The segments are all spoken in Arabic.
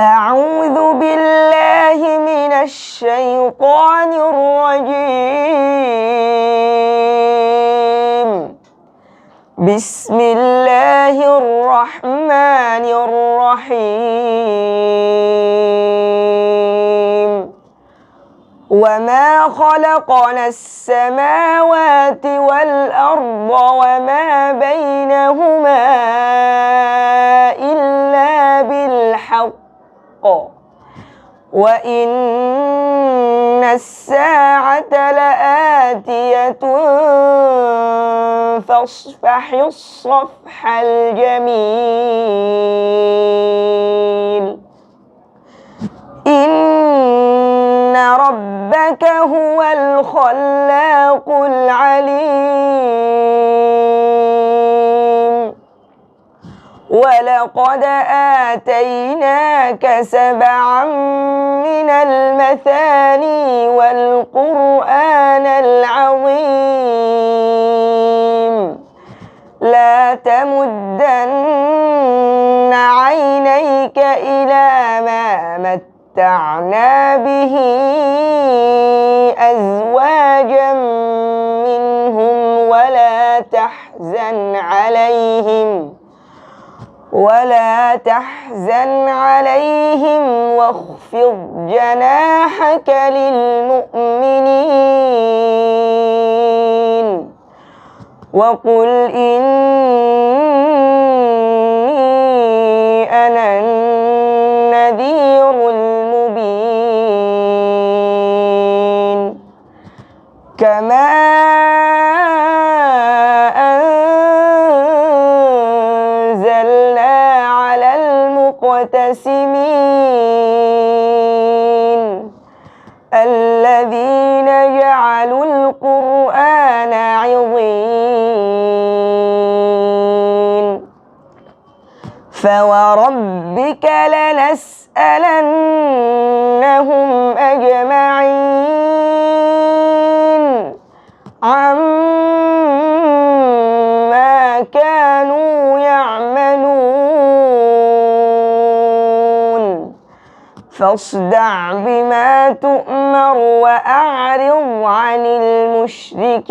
أعوذ بالله من الشيطان الرجيم. بسم الله الرحمن الرحيم. وما خلقنا السماوات والأرض وما بينهما إلا بالحق وإن الساعة لآتية فاصفح الصفح الجميل. إن ربك هو الخلاق العليم. ولقد آتيناك 7 من المثاني والقرآن العظيم. لا تمدن عينيك إلى ما متعنا به أزواجا منهم ولا تحزن عليهم واخفض جناحك للمؤمنين وقل إني أنا النذير المبين. كما أنزلنا على المقتسمين الذين جعلوا القرآن عضين. فوربك لنسألنهم أجمعين عما كانوا يعملون. فاصدع بما تؤمر وأعرض عن المشركين.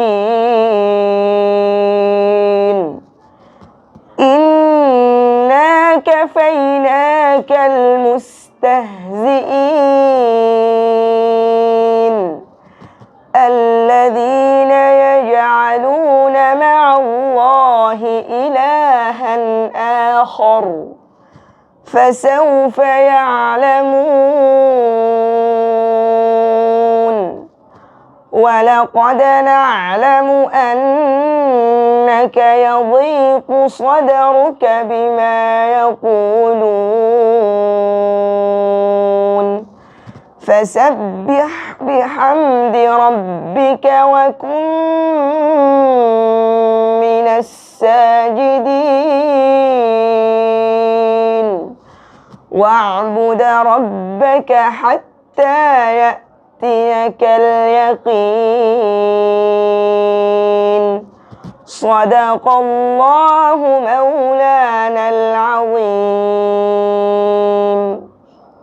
إنا كفيناك المستهزئين الذين يجعلون مع الله إلها آخر فسوف يعلمون. ولقد نعلم أنك يضيق صدرك بما يقولون فسبح بحمد ربك وكن من الساجدين واعبد ربك حتى يأتيك اليقين. صدق الله مولانا العظيم.